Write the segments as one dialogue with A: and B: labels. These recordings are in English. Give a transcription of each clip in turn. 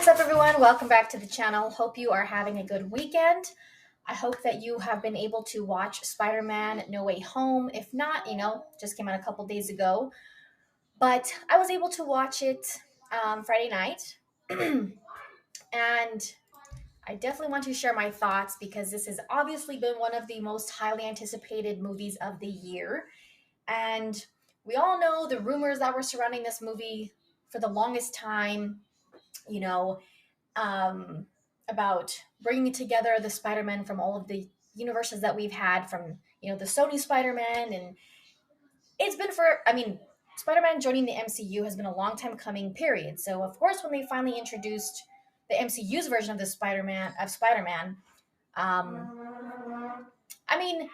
A: What's up, everyone? Welcome back to the channel. Hope you are having a good weekend. I hope that you have been able to watch Spider-Man No Way Home. If not, just came out a couple days ago. But I was able to watch it Friday night. And I definitely want to share my thoughts because this has obviously been one of the most highly anticipated movies of the year. And we all know the rumors that were surrounding this movie for the longest time, you know, um, about bringing together the Spider-Man from all of the universes that we've had from, the Sony Spider-Man. And it's been Spider-Man joining the MCU has been a long time coming, period. So, of course, when they finally introduced the MCU's version of Spider-Man, I mean,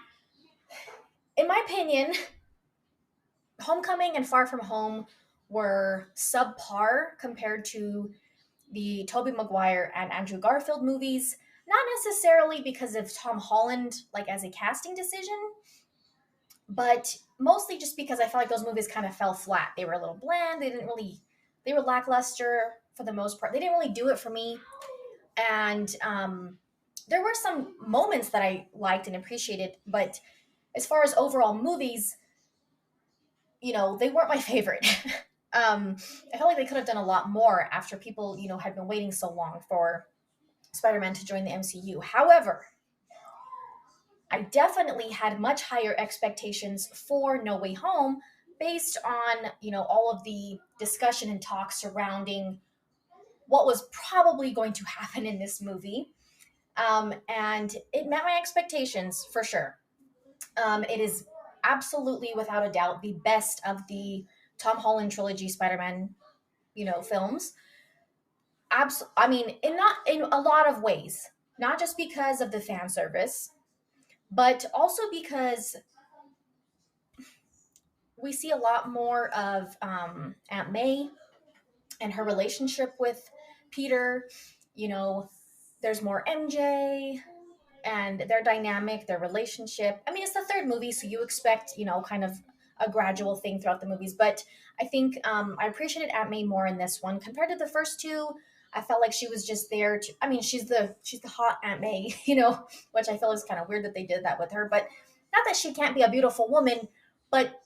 A: in my opinion, Homecoming and Far From Home were subpar compared to the Toby Mcguire and Andrew Garfield movies, not necessarily because of Tom Holland, like as a casting decision, but mostly just because I felt like those movies kind of fell flat. They were a little bland. They were lackluster for the most part. They didn't really do it for me. And there were some moments that I liked and appreciated, but as far as overall movies, they weren't my favorite. I felt like they could have done a lot more after people, had been waiting so long for Spider-Man to join the MCU. However, I definitely had much higher expectations for No Way Home based on, all of the discussion and talk surrounding what was probably going to happen in this movie. And it met my expectations for sure. It is absolutely, without a doubt, the best of the Tom Holland trilogy Spider-Man, films. In a lot of ways, not just because of the fan service, but also because we see a lot more of Aunt May and her relationship with Peter. There's more MJ and their dynamic, their relationship. It's the third movie, so you expect, kind of a gradual thing throughout the movies. But I think I appreciated Aunt May more in this one compared to the first two. I felt like she was just there to. She's the hot Aunt May, which I feel is kind of weird that they did that with her. But not that she can't be a beautiful woman, but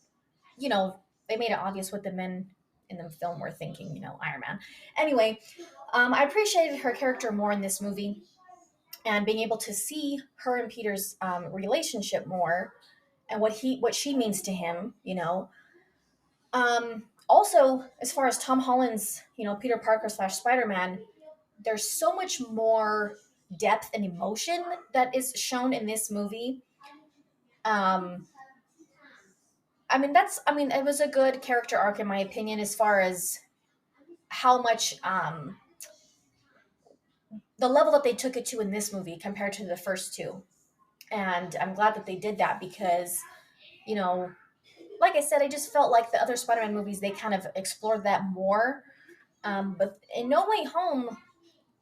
A: they made it obvious what the men in the film were thinking. Iron Man. Anyway, I appreciated her character more in this movie and being able to see her and Peter's relationship more and what she means to him. Also, as far as Tom Holland's, Peter Parker / Spider-Man, there's so much more depth and emotion that is shown in this movie. Um, it was a good character arc in my opinion, as far as how much the level that they took it to in this movie compared to the first two. And I'm glad that they did that because, like I said, I just felt like the other Spider-Man movies, they kind of explored that more. But in No Way Home,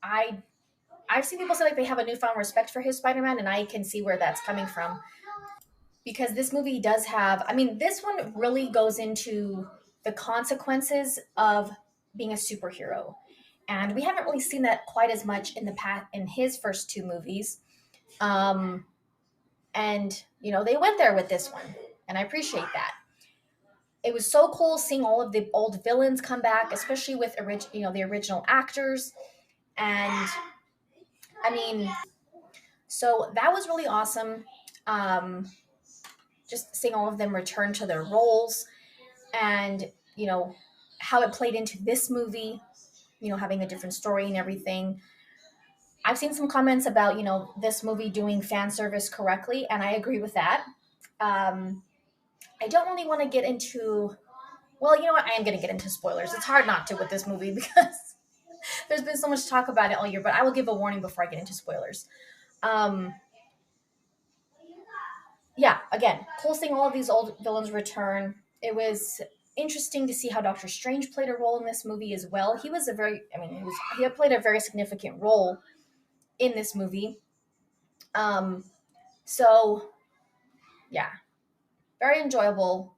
A: I've seen people say like they have a newfound respect for his Spider-Man, and I can see where that's coming from. Because this movie does have, this one really goes into the consequences of being a superhero. And we haven't really seen that quite as much in the past in his first two movies. And they went there with this one, and I appreciate that. It was so cool seeing all of the old villains come back, especially with the original actors. And so that was really awesome. Just seeing all of them return to their roles, and how it played into this movie, having a different story and everything. I've seen some comments about, this movie doing fan service correctly, and I agree with that. I don't really want to get into, well, you know what? I am going to get into spoilers. It's hard not to with this movie because there's been so much talk about it all year, but I will give a warning before I get into spoilers. Yeah, again, cool seeing all of these old villains return. It was interesting to see how Doctor Strange played a role in this movie as well. He was he had played a very significant role in this movie. So yeah, very enjoyable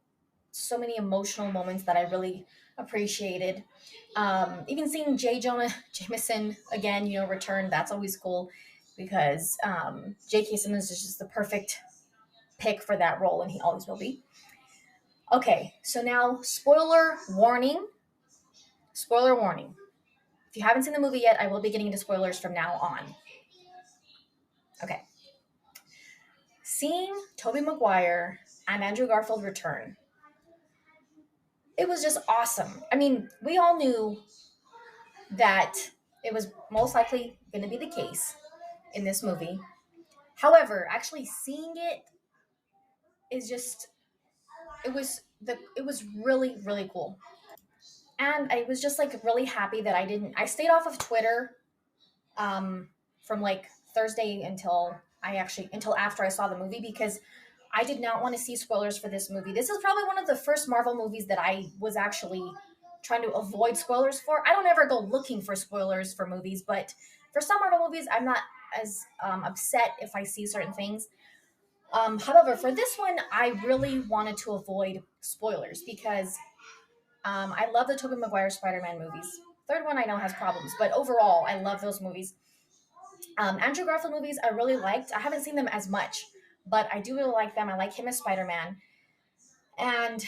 A: so many emotional moments that I really appreciated. Even seeing J. Jonah Jameson again, return, that's always cool because J.K. Simmons is just the perfect pick for that role, and he always will be. Okay, so now spoiler warning. Spoiler warning. If you haven't seen the movie yet, I will be getting into spoilers from now on. Okay. Seeing Toby Maguire and Andrew Garfield return, it was just awesome. I mean, we all knew that it was most likely going to be the case in this movie. However, actually seeing it is just it was really really cool. And I was just like really happy that I stayed off of Twitter um from like Thursday until after I saw the movie because I did not want to see spoilers for this movie. This is probably one of the first Marvel movies that I was actually trying to avoid spoilers for. I don't ever go looking for spoilers for movies, but for some Marvel movies, I'm not as upset if I see certain things. However, for this one, I really wanted to avoid spoilers because I love the Tobey Maguire Spider-Man movies. Third one I know has problems, but overall, I love those movies. Andrew Garfield movies I really liked. I haven't seen them as much, but I do really like them. I like him as Spider-Man. And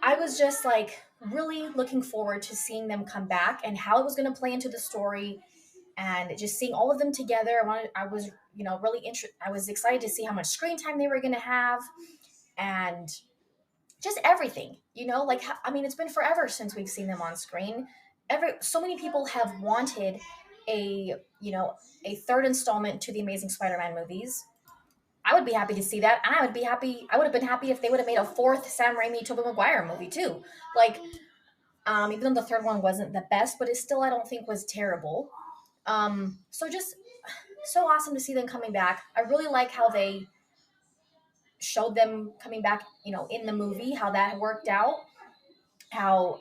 A: I was just like really looking forward to seeing them come back and how it was going to play into the story and just seeing all of them together. I was, really interested. I was excited to see how much screen time they were going to have and just everything, like, I mean, it's been forever since we've seen them on screen. So many people have wanted a third installment to the Amazing Spider-Man movies. I would be happy to see that, and I would have been happy if they would have made a fourth Sam Raimi Tobey Maguire movie too. Like, even though the third one wasn't the best, but it still I don't think was terrible. So just so awesome to see them coming back. I really like how they showed them coming back, in the movie, how that worked out, how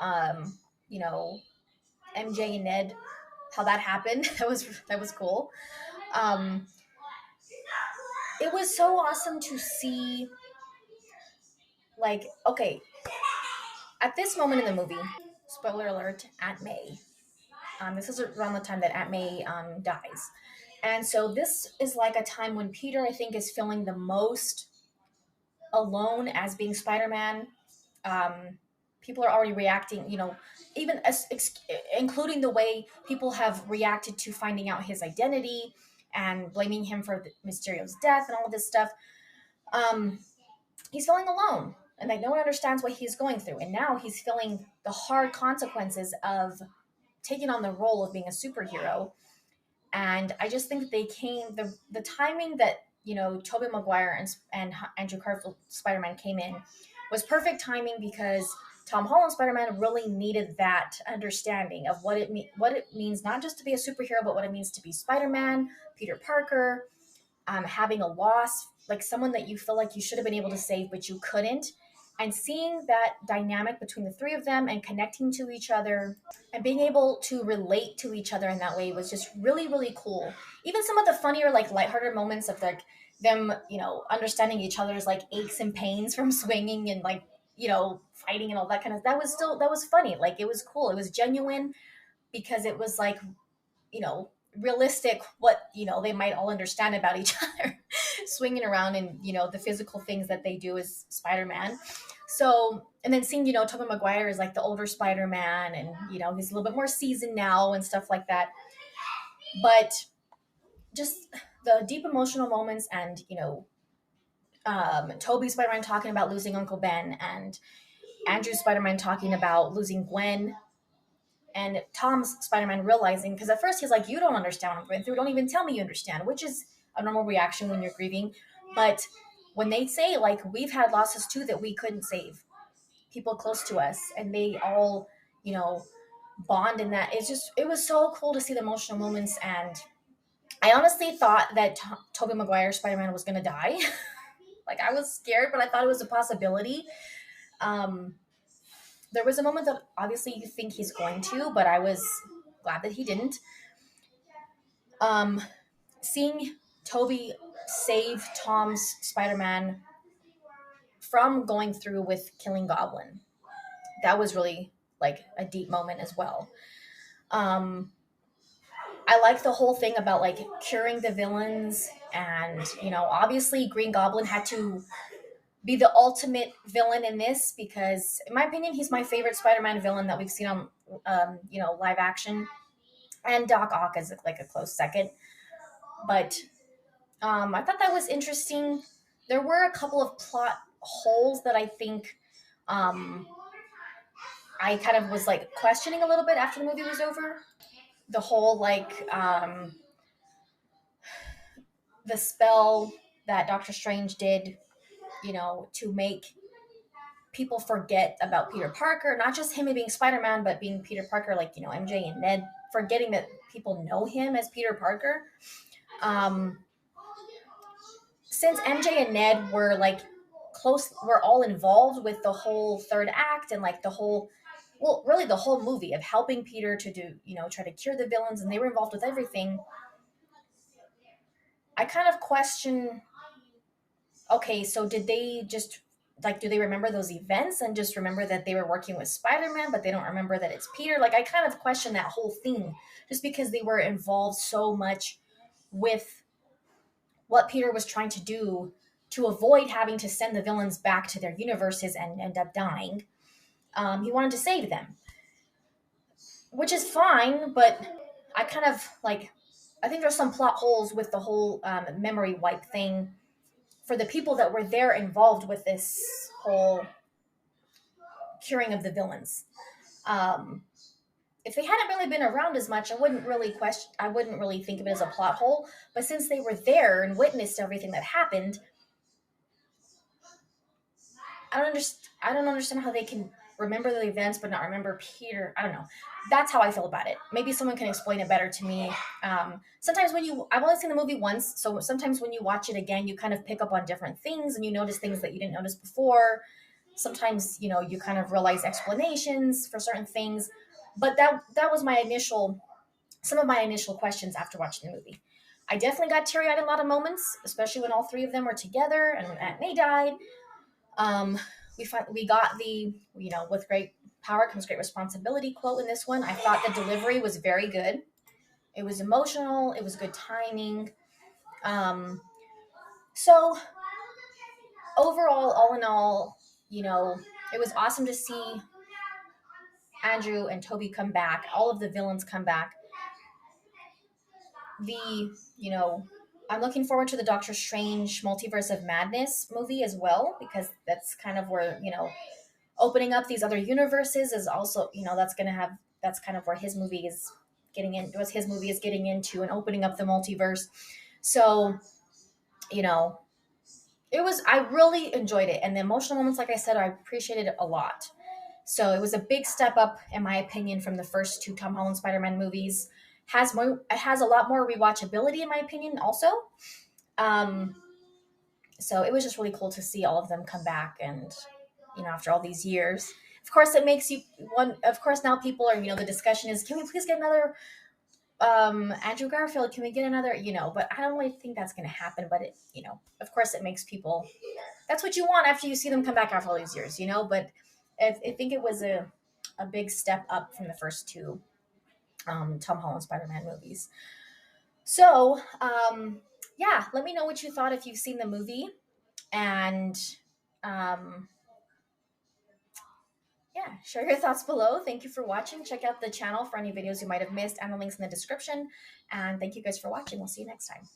A: you know, MJ and Ned, how that happened. That was cool. Um, it was so awesome to see. Like, okay, at this moment in the movie, spoiler alert, Aunt May. This is around the time that Aunt May dies. And so this is like a time when Peter, I think, is feeling the most alone as being Spider-Man. People are already reacting, even including the way people have reacted to finding out his identity and blaming him for Mysterio's death and all of this stuff. Um, he's feeling alone and like no one understands what he's going through. And now he's feeling the hard consequences of taking on the role of being a superhero. And I just think they came the timing that Tobey Maguire and Andrew Garfield Spider-Man came in was perfect timing because Tom Holland Spider-Man really needed that understanding of what it means not just to be a superhero, but what it means to be Spider-Man, Peter Parker, having a loss, like someone that you feel like you should have been able to save but you couldn't, and seeing that dynamic between the three of them and connecting to each other and being able to relate to each other in that way was just really really cool. Even some of the funnier like lighthearted moments of like them understanding each other's like aches and pains from swinging and like fighting and all that kind of that was funny. Like it was cool, it was genuine because it was like realistic what they might all understand about each other swinging around and the physical things that they do as Spider-Man. So and then seeing Tobey Maguire is like the older Spider-Man and he's a little bit more seasoned now and stuff like that, but just the deep emotional moments and Toby Spider-Man talking about losing Uncle Ben and Andrew Spider-Man talking about losing Gwen and Tom's Spider-Man realizing, because at first he's like, you don't understand what I'm going through. Don't even tell me you understand, which is a normal reaction when you're grieving. But when they say, like, we've had losses too that we couldn't save, people close to us, and they all, bond in that. It was so cool to see the emotional moments. And I honestly thought that Tobey Maguire Spider-Man was going to die. Like, I was scared, but I thought it was a possibility. Um, there was a moment that obviously you think he's going to, but I was glad that he didn't. Um, seeing Toby save Tom's Spider-Man from going through with killing Goblin. That was really like a deep moment as well. Um, I like the whole thing about like curing the villains, and obviously Green Goblin had to be the ultimate villain in this because, in my opinion, he's my favorite Spider-Man villain that we've seen on live action, and Doc Ock is like a close second. But I thought that was interesting. There were a couple of plot holes that I think I kind of was like questioning a little bit after the movie was over. The whole like the spell that Doctor Strange did, to make people forget about Peter Parker, not just him being Spider-Man, but being Peter Parker, like, MJ and Ned, forgetting that people know him as Peter Parker. Since MJ and Ned were like were all involved with the whole third act and like the whole, well, really the whole movie of helping Peter to do, try to cure the villains, and they were involved with everything. I kind of question, okay, so did they just like, do they remember those events and just remember that they were working with Spider-Man, but they don't remember that it's Peter? Like, I kind of question that whole thing just because they were involved so much with what Peter was trying to do to avoid having to send the villains back to their universes and end up dying. He wanted to save them, which is fine, but I kind of like, I think there's some plot holes with the whole memory wipe thing for the people that were there involved with this whole curing of the villains. If they hadn't really been around as much, I wouldn't really think of it as a plot hole. But since they were there and witnessed everything that happened, I don't understand how they can remember the events but not remember Peter. I don't know. That's how I feel about it. Maybe someone can explain it better to me. Sometimes I've only seen the movie once, so sometimes when you watch it again, you kind of pick up on different things and you notice things that you didn't notice before. Sometimes, you kind of realize explanations for certain things. But that was some of my initial questions after watching the movie. I definitely got teary-eyed in a lot of moments, especially when all three of them were together and when Aunt May died. Um, we got the, with great power comes great responsibility quote in this one. I thought the delivery was very good. It was emotional. It was good timing. So overall, all in all, it was awesome to see Andrew and Toby come back. All of the villains come back. I'm looking forward to the Doctor Strange Multiverse of Madness movie as well, because that's kind of where, opening up these other universes is also, that's kind of where his movie is getting into and opening up the multiverse. So, I really enjoyed it. And the emotional moments, like I said, I appreciated it a lot. So it was a big step up, in my opinion, from the first two Tom Holland Spider-Man movies. It has a lot more rewatchability, in my opinion, also. So it was just really cool to see all of them come back, and after all these years. Of course, it makes you one. Of course, now people are, the discussion is, can we please get another Andrew Garfield? Can we get another? But I don't really think that's going to happen. But it, of course, it makes people. That's what you want after you see them come back after all these years, But I think it was a big step up from the first two Tom Holland Spider-Man movies. So, yeah, let me know what you thought if you've seen the movie. And yeah, share your thoughts below. Thank you for watching. Check out the channel for any videos you might have missed and the links in the description. And thank you guys for watching. We'll see you next time.